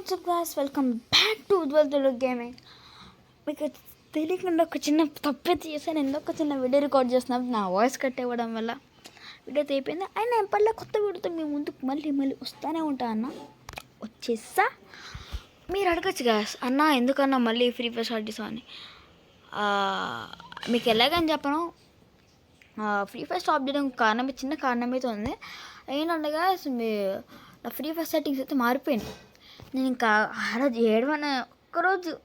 WhatsApp guys, welcome back to Ujjwal Telugu gaming. మీకు తెలియకుండా ఒక చిన్న తప్పైతే చేశాను. ఎందుకు చిన్న వీడియో రికార్డ్ చేస్తున్నప్పుడు నా వాయిస్ కట్ అవ్వడం వల్ల వీడియో అయిపోయింది. అయినా ఎప్పటిలా కొత్త వీడియోతో మీ ముందుకు మళ్ళీ వస్తూనే ఉంటా అన్న. వచ్చేసా. మీరు అడగచ్చు గాయ్స్, అన్న ఎందుకన్నా మళ్ళీ ఫ్రీ ఫైర్ స్టార్ట్ చేసాం అని. మీకు ఎలాగని చెప్పను, ఫ్రీ ఫైర్ స్టాప్ చేయడం కారణం చిన్న కారణం అయితే ఉంది. ఏంటంటే గాయ్స్, నా ఫ్రీ ఫైర్ సెట్టింగ్స్ అయితే మారిపోయినాయి. నేను ఇంకా ఆ రోజు ఏడవన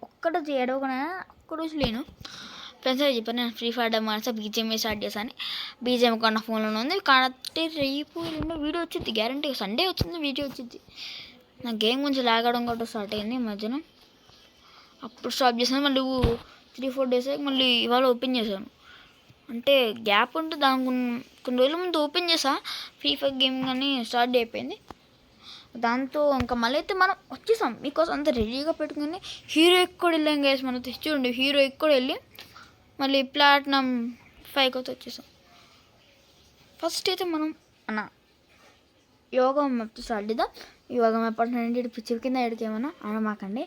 ఒక్కరోజు ఏడవకనే ఒక్కరోజు లేను. ఫ్రెండ్స్ అయితే చెప్పాను, నేను ఫ్రీ ఫైర్ ఆడమని బీజిఎంఏ స్టార్ట్ చేశాను. బీజిఎం నా ఫోన్లో ఉంది కాబట్టి రేపు వీడియో వచ్చింది, గ్యారంటీ. సండే వచ్చింది వీడియో వచ్చింది. నా గేమ్ గురించి లాగడం కూడా స్టార్ట్ అయింది మధ్యన. అప్పుడు స్టాప్ చేశాను. మళ్ళీ 3-4 డేస్ మళ్ళీ ఇవాళ ఓపెన్ చేశాను. అంటే గ్యాప్ ఉంటే దాని కొన్ని రోజుల ముందు ఓపెన్ చేసా ఫ్రీ ఫైర్ గేమ్ కానీ స్టార్ట్ అయిపోయింది. దాంతో ఇంకా మళ్ళీ అయితే మనం వచ్చేసాం మీకోసం అంతా రెడీగా పెట్టుకుని హీరో ఎక్కడ వెళ్ళాం గైస్. మనం చూడండి, హీరో ఎక్కడ వెళ్ళి మళ్ళీ ప్లాటినం 5 అయితే వచ్చేసాం. ఫస్ట్ అయితే మనం యోగా మ్యాప్ స్టార్ట్ చేద్దాం. యోగా మ్యాప్ అంటే పిచ్చి కింద ఎడికేమన్నా అనమాకండి.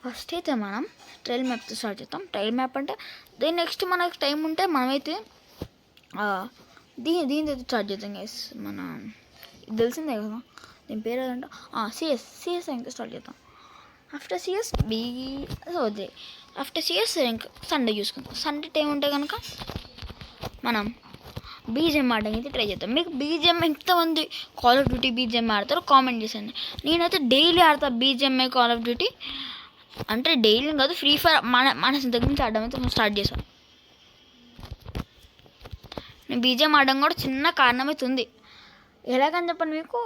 ఫస్ట్ అయితే మనం ట్రైల్ మ్యాప్తో స్టార్ట్ చేద్దాం. ట్రైల్ మ్యాప్ అంటే దీని నెక్స్ట్ మనకి టైం ఉంటే మనమైతే దీనితో స్టార్ట్ చేద్దాం గైస్. మన తెలిసిందే కదా దీని పేరు ఏదంటే సిఎస్ ఇంకా స్టార్ట్ చేద్దాం. ఆఫ్టర్ సిఎస్ వద్దే. ఆఫ్టర్ సిఎస్ ఇంకా సండే చూసుకుందాం. సండే టైం ఉంటే కనుక మనం బీజిఎం ఆడడానికి అయితే ట్రై చేద్దాం. మీకు బీజిఎం ఎంతమంది కాల్ ఆఫ్ డ్యూటీ బీజిఎం ఆడతారో కామెంట్ చేశాను. నేనైతే డైలీ ఆడతా బీజిఎంఐ కాల్ ఆఫ్ డ్యూటీ. అంటే డైలీ కాదు, ఫ్రీ ఫైర్ మన దగ్గర నుంచి ఆడడం అయితే స్టార్ట్ చేశాను. నేను బీజిఎం ఆడడం కూడా చిన్న కారణం అయితే ఉంది. ఎలాగని చెప్పండి, మీకు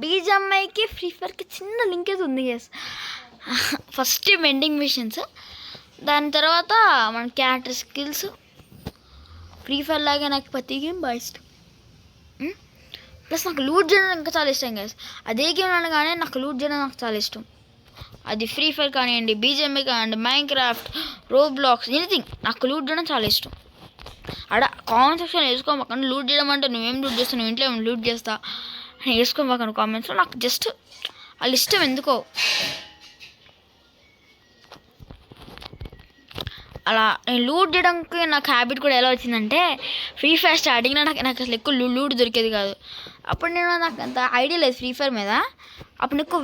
బీజిఎంఐకి ఫ్రీ ఫైర్కి చిన్న లింక్ అయితే ఉంది గైస్. ఫస్ట్ వెండింగ్ మిషన్స్, దాని తర్వాత మన క్యారెక్టర్ స్కిల్స్. ఫ్రీ ఫైర్ లాగా నాకు ప్రతి గేమ్ బాగా ఇష్టం. ప్లస్ నాకు లూట్ చేయడం ఇంకా చాలా ఇష్టం గైస్. అదే గేమ్ అనగానే నాకు లూట్ చేయడం నాకు చాలా ఇష్టం. అది ఫ్రీ ఫైర్ కానివ్వండి, బీజిఎంఐ కానివ్వండి, మైన్క్రాఫ్ట్, రోబ్లాక్స్, ఎనీథింగ్ నాకు లూట్ చేయడం చాలా ఇష్టం. Comment section వేసుకోమాకండి. లూట్ చేయడం అంటే నువ్వేం లూట్ చేస్తావు, నువ్వు ఇంట్లో ఏం లూట్ చేస్తా అని వేసుకోమాకండి కామెంట్స్లో. నాకు జస్ట్ వాళ్ళు ఇష్టం ఎందుకో అలా. నేను లూట్ చేయడానికి నాకు హ్యాబిట్ కూడా ఎలా వచ్చిందంటే, ఫ్రీ ఫైర్ స్టార్టింగ్లో నాకు అసలు ఎక్కువ లూట్ దొరికేది కాదు. అప్పుడు నాకు అంత ఐడియా లేదు ఫ్రీ ఫైర్ మీద. అప్పుడు ఎక్కువ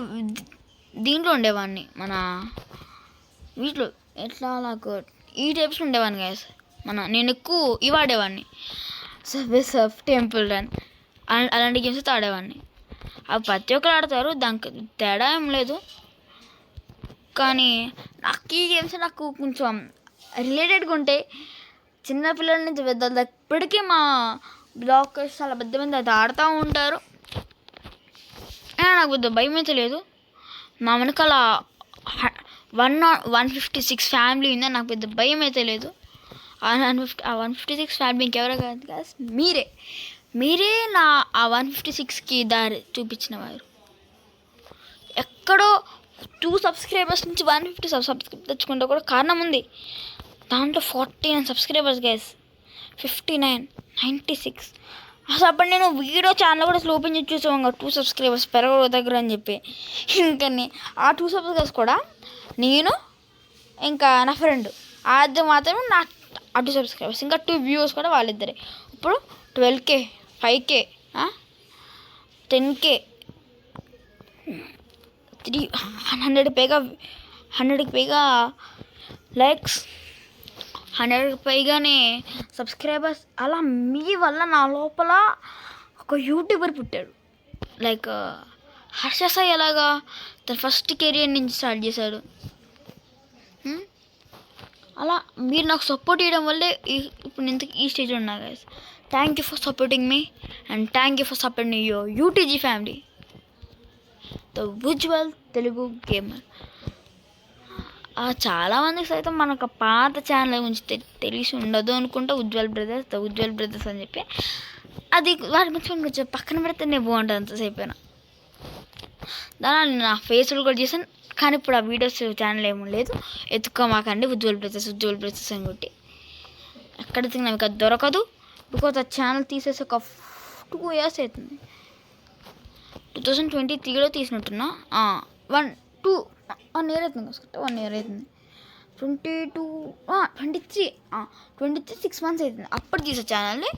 దీంట్లో ఉండేవాడిని, మన వీటిలో ఎట్లా నాకు ఈ టైప్స్లో ఉండేవాడిని గైస్. నేను ఎక్కువ ఇవి ఆడేవాడిని, సర్ఫ్, టెంపుల్ రన్ అలాంటి గేమ్స్ అయితే ఆడేవాడిని. అవి ప్రతి ఒక్కరు ఆడతారు, దానికి తేడా ఏం లేదు. కానీ నాకు ఈ గేమ్స్ నాకు కొంచెం రిలేటెడ్గా ఉంటాయి. చిన్నపిల్లల నుంచి పెద్ద ఇప్పటికీ మా బ్లాకర్స్ చాలా పెద్ద మంది అది ఆడుతూ ఉంటారు. నాకు పెద్ద భయం అయితే లేదు. మా వెనకాల 156 ఫ్యామిలీ ఉందని నాకు పెద్ద భయం అయితే లేదు. 156 ఫ్యామిలీ ఇంకెవరో కాదు కదా, మీరే నా 156కి దారి చూపించిన వారు. ఎక్కడో 2 సబ్స్క్రైబర్స్ నుంచి 150 సబ్స్క్రైబ్ తెచ్చుకుంటే కూడా కారణం ఉంది. దాంట్లో 49 సబ్స్క్రైబర్స్ గైస్, 59, 96. అసలు అప్పుడు నేను వీడియో ఛానల్ కూడా అసలు ఓపెన్ చేసి చూసాను 2 సబ్స్క్రైబర్స్ పెరగ దగ్గర అని చెప్పి. ఇంకా ఆ 2 సబ్స్క్రైబర్స్ కూడా నేను ఇంకా నా ఫ్రెండ్ అది మాత్రమే నా 2 సబ్స్క్రైబర్స్. ఇంకా 2 వ్యూవర్స్ కూడా వాళ్ళిద్దరే. ఇప్పుడు 12K, 5K, 10K, 100కి పైగా లైక్స్, 100కి పైగానే సబ్స్క్రైబర్స్. అలా మీ వల్ల నా లోపల ఒక యూట్యూబర్ పుట్టాడు. లైక్ హర్ష సాయి ఎలాగా తన ఫస్ట్ కెరియర్ నుంచి స్టార్ట్ చేశాడు. అలా మీరు నాకు సపోర్ట్ చేయడం వల్లే ఇప్పుడు నేను ఈ స్టేజ్లో ఉన్నా guys. Thank you for supporting me and thank you for supporting your UTG family, the Ujjwal Telugu gamer. చాలామందికి సైతం మనకు పాత ఛానల్ గురించి తెలిసి ఉండదు అనుకుంటా. ద ఉజ్వల్ బ్రదర్స్ అని చెప్పి అది వారి గురించి కొంచెం పక్కన పెడితేనే బాగుంటుంది అంతసేపైనా. దాని నా ఫేస్బుక్ కూడా చేశాను, కానీ ఇప్పుడు ఆ వీడియోస్ ఛానల్ ఏమీ లేదు. ఎత్తుకోమాకండి ఉజ్వల్ బ్రదర్స్ అని కొట్టి. ఎక్కడ తిన్నా మీకు అది దొరకదు. బికాజ్ ఆ ఛానల్ తీసేసి ఒక 2 years అవుతుంది. 2023లో తీసినట్టున్నా. 2 1 ఇయర్ అవుతుంది కరెక్ట్ 1 ఇయర్ అవుతుంది 22 23 23 6 మంత్స్ అవుతుంది అప్పుడు తీసే ఛానల్ని.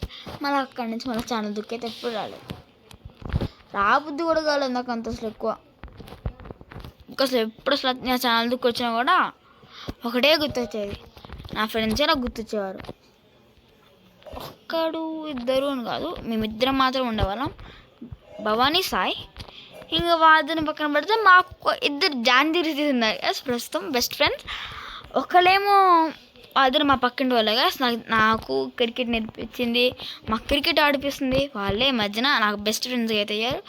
మళ్ళీ అక్కడి నుంచి మళ్ళీ ఛానల్ దుక్కైతే ఎప్పుడు రాలేదు. రాబుద్ది కూడా కాలేదు నాకు అంత అసలు ఎక్కువ. ఇంకా అసలు ఎప్పుడు అసలు నా ఛానల్ దుక్కు వచ్చినా కూడా ఒకటే గుర్తొచ్చేది, నా ఫ్రెండ్సే నాకు గుర్తొచ్చేవారు. ఒక్కడు ఇద్దరు అని కాదు, మేమిద్దరం మాత్రం ఉండేవాళ్ళం, భవానీ సాయి. ఇంకా వాదిని పక్కన పెడితే మాకు ఇద్దరు జాందీరి ఉన్నారు ప్రస్తుతం బెస్ట్ ఫ్రెండ్స్. ఒకళ్ళేమో వాదిని మా పక్కింటి వాళ్ళగా నాకు క్రికెట్ నేర్పించింది, మాకు క్రికెట్ ఆడిపిస్తుంది. వాళ్ళే మధ్యన నాకు బెస్ట్ ఫ్రెండ్స్ అయితే అయ్యారు.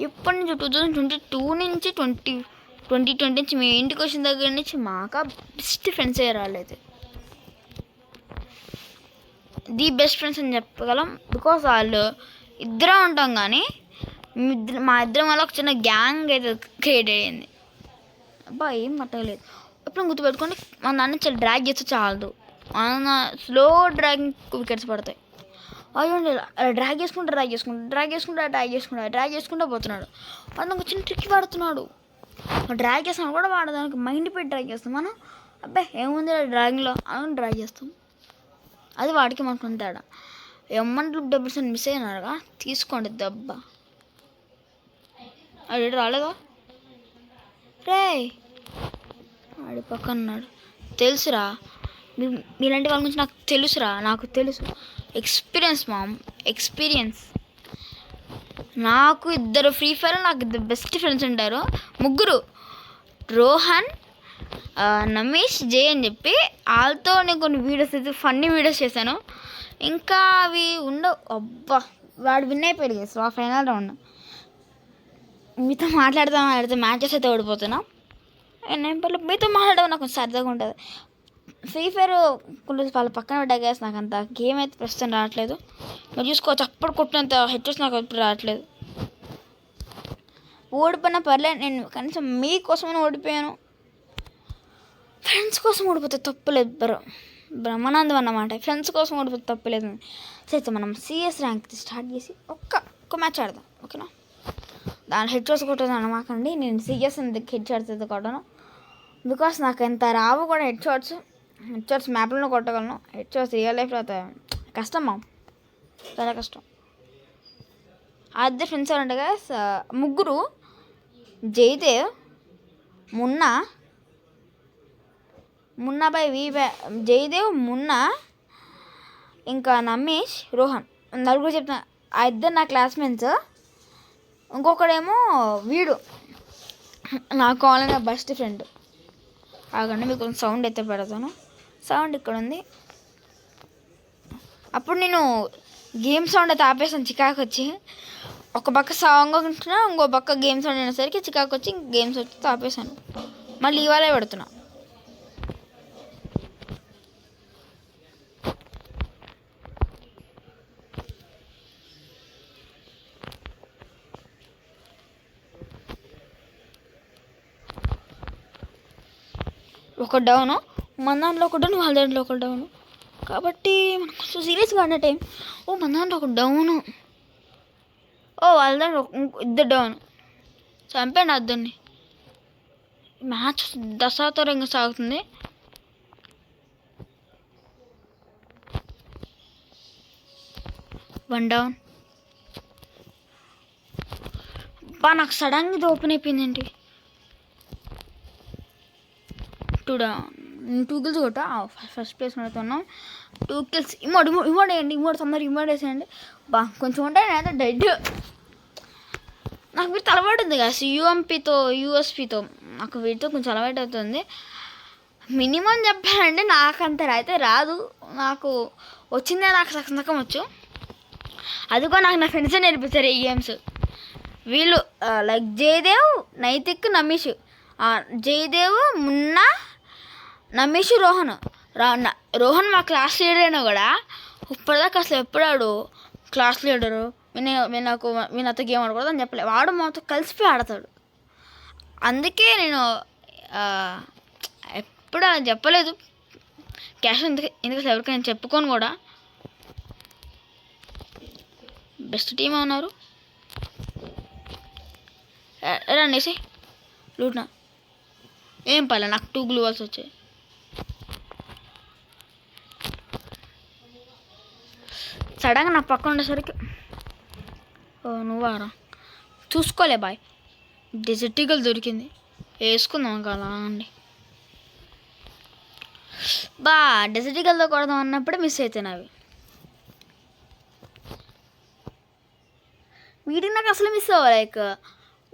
ఇప్పటి నుంచి 2022 నుంచి 2020 నుంచి మీ ఇంటికి వచ్చిన దగ్గర నుంచి మాకు బెస్ట్ ఫ్రెండ్స్ అయ్యారు. వాళ్ళైతే ది బెస్ట్ ఫ్రెండ్స్ అని చెప్పగలం. బికాస్ వాళ్ళు ఇద్దరం ఉంటాం కానీ మా ఇద్దరం వల్ల ఒక చిన్న గ్యాంగ్ అయితే క్రియేట్ అయ్యింది. అబ్బా ఏం పట్టలేదు. ఎప్పుడు గుర్తుపెట్టుకోండి, మన దాన్ని చాలా డ్రాగ్ చేస్తే చాలదు, మన స్లో డ్రాగింగ్ వికెట్స్ పడతాయి. అయ్యండి డ్రాగ్ చేసుకుంటా పోతున్నాడు. వాడు ఒక చిన్న ట్రిక్ వాడుతున్నాడు. డ్రాగ్ చేస్తాం కూడా వాడదానికి మైండ్ పెట్టి డ్రాగ్ చేస్తాం. మనం అబ్బాయి ఏముంది డ్రాగింగ్లో అని డ్రాగ్ చేస్తాం. అది వాడికి మనకు తేడా. డబ్బుల్స్ అని మిస్ అయినారుగా, తీసుకోండి దెబ్బ. అది రాలేదా రే, వాడి పక్కన ఉన్నాడు. తెలుసురా, మీలాంటి వాళ్ళ గురించి నాకు తెలుసురా, నాకు తెలుసు. ఎక్స్పీరియన్స్. నాకు ఇద్దరు ఫ్రీ ఫైర్ నాకు ఇద్దరు బెస్ట్ ఫ్రెండ్స్ ఉంటారు, ముగ్గురు, రోహన్, నమేష్, జై అని చెప్పి. వాళ్ళతో నేను కొన్ని వీడియోస్ అయితే ఫన్నీ వీడియోస్ చేశాను. ఇంకా అవి ఉండవు. అబ్బా వాడు విన్ అయిపోయాడు గేస్ ఆ ఫైనల్ రౌండ్. మీతో మాట్లాడితే మ్యాచెస్ అయితే ఓడిపోతున్నా. మీతో మాట్లాడడం నాకు కొంచెం సరదాగా ఉంటుంది. ఫ్రీ ఫైర్ కొన్ని వాళ్ళ పక్కన పడ్డా గేస్ నాకు అంత గేమ్ అయితే ప్రస్తుతం రావట్లేదు. మీరు చూసుకోవచ్చు, అప్పుడు కొట్టినంత హెడ్స్ నాకు ఎప్పుడు రావట్లేదు. ఓడిపోయినా పర్లేదు, నేను కనీసం మీకోసమైనా ఓడిపోయాను. ఫ్రెండ్స్ కోసం ఓడిపోతే తప్పులేదు, బ్రహ్మానందం అన్నమాట. ఫ్రెండ్స్ కోసం ఓడిపోతే తప్పులేదు. సరే మనం సిఎస్ ర్యాంక్ స్టార్ట్ చేసి ఒక్క మ్యాచ్ ఆడదాం, ఓకేనా? దాని హెడ్ షాట్స్ కొట్టదు అనమాకండి, నేను సిఎస్ హెడ్ షాట్స్ అయితే కొట్టాను. బికాస్ నాకు ఎంత రావు కూడా హెడ్ షాట్స్ మ్యాప్లో కొట్టగలను. హెడ్ షాట్స్ రియల్ లైఫ్లో అయితే కష్టం, చాలా కష్టం. అద్దరు ఫ్రెండ్స్ ఎవరంటే కదా, ముగ్గురు, జయదేవ్, మున్నా బై జయదేవ్, మున్నా, ఇంకా నమేష్, రోహన్, నలుగురు చెప్తున్నా. ఆ ఇద్దరు నా క్లాస్మేట్స్. ఇంకొకడేమో వీడు నాకు కావాలనే బెస్ట్ ఫ్రెండ్. ఆగండి మీకు కొంచెం సౌండ్ అయితే పెడతాను. సౌండ్ ఇక్కడ ఉంది. అప్పుడు నేను గేమ్ సౌండ్ అయితే ఆపేసాను చికాకు వచ్చి. ఒక పక్క సాంగ్ ఉంటున్నా, ఇంకో పక్క గేమ్ సౌండ్ అయినసరికి చికాకు వచ్చి గేమ్స్ వచ్చి ఆపేసాను. మళ్ళీ ఇవాళే పెడుతున్నా. ఒక డౌను, మన దాంట్లో ఒక డౌన్, వాళ్ళ దాంట్లో ఒక డౌను. కాబట్టి మనకు కొంచెం సీరియస్గా ఆడిన టైం. మన దాంట్లో ఒక డౌను, వాళ్ళ దాంట్లో ఇద్దరు డౌన్. చంపండి అద్దరిని. మ్యాచ్ దశాతరంగా సాగుతుంది. One down. నాకు సడన్గా ఇది ఓపెన్ అయిపోయిందండి. 2 డౌన్. 2 కిల్స్ కొట్టా, ఫస్ట్ ప్లేస్ నడుతున్నాం. 2 కిల్స్. ఇమోడ్ వేయండి, తొందరగా ఇమోడ్ వేసేయండి. కొంచెం ఉంటాయి నేనైతే డెడ్. నాకు వీటితో అలవాటు ఉంది కదా, యూఎస్పితో నాకు వీటితో కొంచెం అలవాటు అవుతుంది. మినిమం చెప్పాలంటే నాకంత అయితే రాదు, నాకు వచ్చిందే నాకు సగం వచ్చు. అది కూడా నాకు నా ఫ్రెండ్సే నేర్పిస్తారు ఈ గేమ్స్. వీళ్ళు లైక్ జయదేవ్, నైతిక్, నమేష్. జయదేవ్, మున్నా, నమేష్, రోహన్ మా క్లాస్ లీడర్ అయినా కూడా ఇప్పటిదాకా అసలు ఎప్పుడాడు క్లాస్ లీడరు వీళ్ళతో గేమ్ ఆడకూడదు అని చెప్పలేదు. వాడు మాతో కలిసిపోయి ఆడతాడు. అందుకే నేను ఎప్పుడు అలా చెప్పలేదు. క్యాష్ ఎందుకు ఎవరికి నేను చెప్పుకోను కూడా. బెస్ట్ టీమ్ ఉన్నారు రండి లూట్నా. ఏం పర్లే, నాకు 2 గ్లూ వాల్స్ వచ్చాయి. సడన్గా నా పక్కన ఉండేసరికి నువ్వారా చూసుకోలే బాయ్. డెజర్ట్ ఈగల్ దొరికింది, వేసుకుందాం ఇంకా అలా అండి. డెజర్ట్ ఈగల్తో కొడదాం అన్నప్పుడే మిస్ అవుతాయి అవి. వీటికి నాకు అసలు మిస్ అవ్వ. లైక్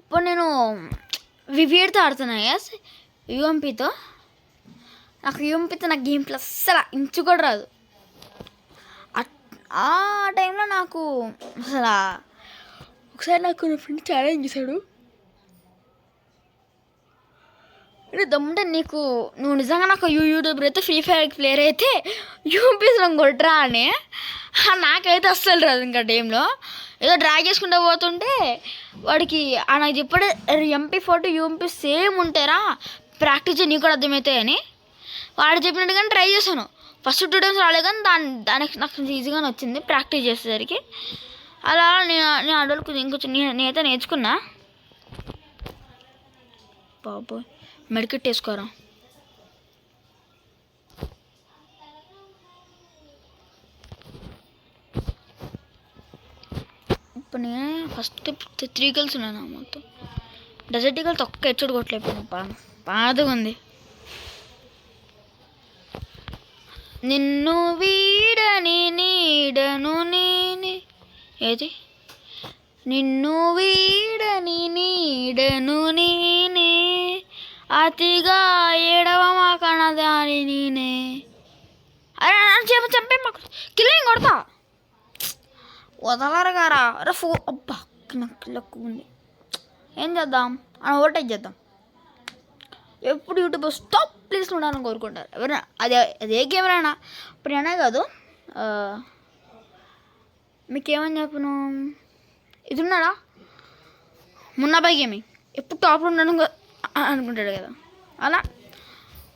ఇప్పుడు నేను వీడితో ఆడుతున్నా ఎస్ యూఎంపీతో. నాకు యూఎంపీతో నాకు గేమ్ ప్లస్ అసలు ఇంచు కూడా రాదు. ఆ టైంలో నాకు అసలు ఒకసారి నాకు నా ఫ్రెండ్ ఛాలెంజ్ చేశాడు, దమ్ముంటే నువ్వు నిజంగా నాకు యూట్యూబర్ అయితే ఫ్రీ ఫైర్ ప్లేయర్ అయితే యూఎంపీస్లో కొట్టరా అని. నాకైతే అస్సలు రాదు. ఇంకా టైంలో ఏదో డ్రాగ్ చేసుకుంటూ పోతుంటే వాడికి నాకు చెప్పాడు MP40 యూఎంపీ సేమ్ ఉంటారా, ప్రాక్టీస్ చేయి నీకు కూడా అర్థమవుతాయని. వాడు చెప్పినట్టుగానే ట్రై చేశాను. ఫస్ట్ 2 టైమ్స్ రాలేదు, కానీ దానికి నాకు ఈజీగానే వచ్చింది ప్రాక్టీస్ చేసేసరికి. అలా నేను అడవులకు ఇంకొంచెం నేనైతే నేర్చుకున్నా. బాబోయ్ మెడికెట్ వేసుకోరా. ఇప్పుడు నేను ఫస్ట్ 3 గర్ల్స్ ఉన్నాను మొత్తం. డెజర్ట్ ఈగల్ తొక్క ఎచ్చుడు కొట్టలేకపోయాను, బాధగా ఉంది. నిన్ను వీడని నీడను నేనే, ఏది నిన్ను వీడని నీడను నేనే, అతిగా ఏడవమా కనదాని నేనే. అరే చంపే మాకు కిల్లింగ్ కొడతా వదలరు గారా. అరే అబ్బా నాకు లక్కు ఉంది. ఏం చేద్దాం అని ఓవర్టేక్ చేద్దాం. ఎప్పుడు యూట్యూబ్ స్టాప్ ప్లీజ్ ఉండాలని కోరుకుంటారు ఎవరైనా. అదే గేమ్ అయినా ఇప్పుడు అనే కాదు. మీకేమని చెప్పను, ఇది ఉన్నాడా మున్నాబాయ్ గేమింగ్ ఎప్పుడు టాప్లో ఉండడం అనుకుంటాడు కదా. అలా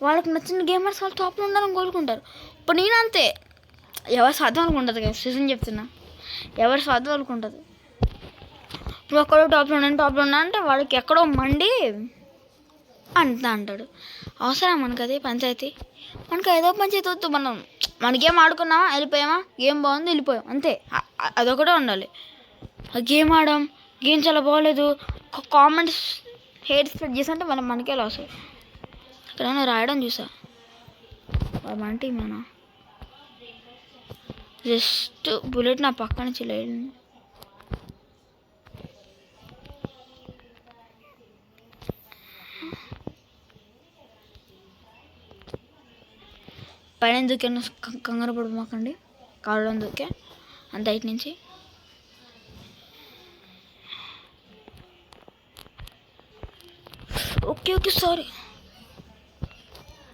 వాళ్ళకి నచ్చిన గేమర్స్ వాళ్ళు టాప్లో ఉండాలని కోరుకుంటారు. ఇప్పుడు నేను అంతే, ఎవరి స్వార్థం అనుకుంటుంది కదా. సీజన్ చెప్తున్నా, ఎవరి స్వార్థం అనుకుంటుంది. నువ్వు ఎక్కడో టాప్లో ఉన్నా అంటే వాడికి ఎక్కడో మండి అంటాడు. అవసరం మనకు అదే పంచాయతీ. మనకు ఏదో పంచాయతీ వద్దు. మన గేమ్ ఆడుకున్నామా వెళ్ళిపోయామా, గేమ్ బాగుంది వెళ్ళిపోయాం అంతే. అదొకటే ఉండాలి. గేమ్ ఆడాం, గేమ్ చాలా బాగోలేదు, కామెంట్స్ హేట్ స్ప్రెడ్ చేస్తుంటే మనకే లాస్. ఇక్కడ రాయడం చూసా మన టీం మన జస్ట్ బుల్లెట్ నా పక్కన చిల్లేదు. పైన దూకాను, కంగారు పడిపోకండి. కాళ్ళలో దూకే అంత హైట్ నుంచి. ఓకే సారీ,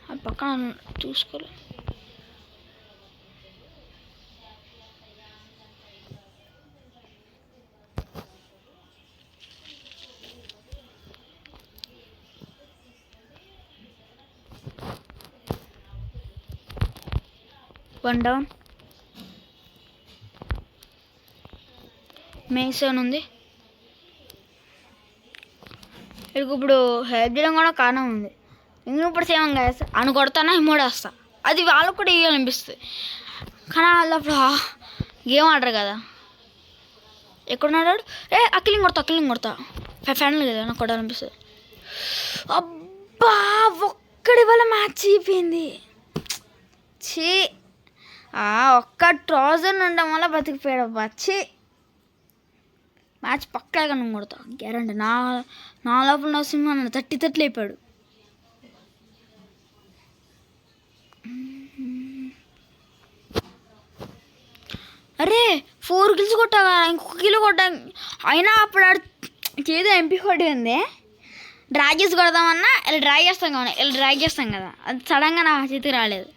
ఆ పక్కన చూసుకోలే. One down. మేసన్ ఉంది ఇప్పుడు హెల్ప్ చేయడం కూడా కారణం ఉంది. ఇప్పుడు సేమ్ గాయస్ అని కొడతానా ఇమ్మోడేస్తా, అది వాళ్ళకు కూడా ఇవ్వాలనిపిస్తుంది. కానీ వాళ్ళు అప్పుడు గేమ్ ఆడరు కదా. ఎక్కడున్నాడు అక్కిలింగ్ కొడతా ఫైనల్ కదా నాకు కొట్టాలనిపిస్తుంది. అబ్బా ఒక్కడి వల్ల మ్యాచ్ అయిపోయింది. చీ ఒక్క ట్రౌజర్ ఉండడం వల్ల బతికిపోయాడు. అబ్బా చీ, మ్యాచ్ పక్కాగా నువ్వు కొడతా గ్యారంటీ. నా లోపల నా సినిమా నన్ను తట్టి లేపాడు. అరే 4 కిల్స్ కొట్టాగా, ఇంకొక కిలో కొట్టా. అయినా అప్పుడు ఏదో MP40 ఉంది, డ్రాగ్ చేసి కొడదామన్నా ఇలా డ్రాగ్ చేస్తాం కదా, అది సడన్గా నా చేతికి రాలేదు.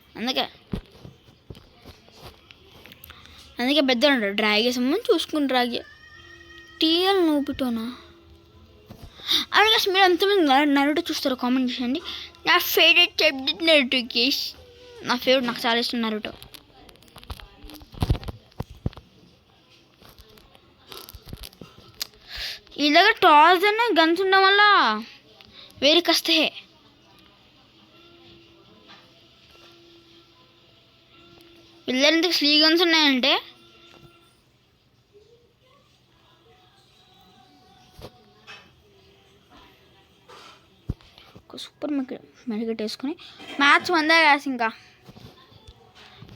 అందుకే పెద్ద ఉంటాడు డ్రాగ్ చేసామని చూసుకుని డ్రాగ్ టీఎల్ నువ్వు పెట్టోనా. అలాగే మీరు ఎంతమంది నరుటో చూస్తారో కామెంట్ చేయండి. నా ఫేవరెట్ సబ్జెక్ట్ నరుటో గేస్, నా ఫేవరెట్, నాకు చాలా ఇష్టం నరుటో. ఇలాగ టాస్ అన్న గన్స్ ఉండడం వల్ల వేరే కస్తే పిల్లలు ఇంతకు స్లీ గన్స్ ఉన్నాయంటే సూపర్ మెడికెట్ వేసుకుని మ్యాచ్ మందే కాసి ఇంకా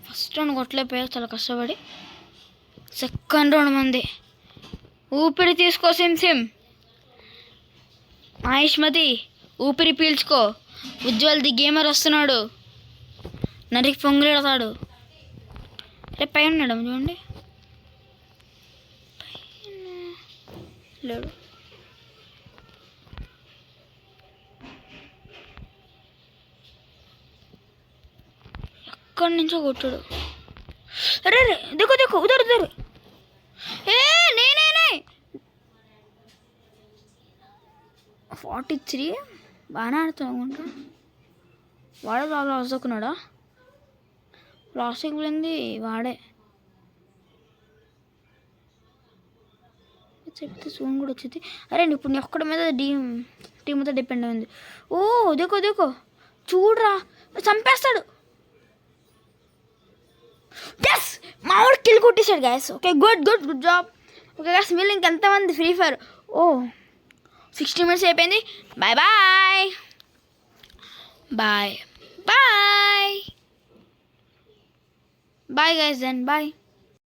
ఫస్ట్ రౌండ్ కొట్టలేకపోయా చాలా కష్టపడి. సెకండ్ రౌండ్ మంది. ఊపిరి తీసుకో సిమ్ మహేష్మతి, ఊపిరి పీల్చుకో. ఉజ్వల్ ది గేమర్ వస్తున్నాడు, నరికి పొంగులేడతాడు. రేపు పైన ఉన్నాడు చూడండి, లేడు. ఎక్కడి నుంచో కొట్టాడు. అరే రే దిక్కు దిక్కు ఉదరు ఉదరు. నేనే 43 బాగానే ఆడుతాను అనుకుంటా. వాడే లాస్ దక్కున్నాడా? లాస్ ఎక్కిపోయింది వాడే. చెప్తే సూన్ కూడా వచ్చింది. అరే ఇప్పుడు నీ ఒక్కడి మీద టీం అంతా డిపెండ్ అయింది. ఓ దిక్కు దిక్కు చూడరా, చంపేస్తాడు. ఎస్, మా వాడు కిల్ కొట్టేశాడు guys. Okay good good good job. Okay guys, మీరు ఇంకెంతమంది ఫ్రీ ఫైర్? 60 minutes అయిపోయింది. Bye bye bye bye bye guys, then bye.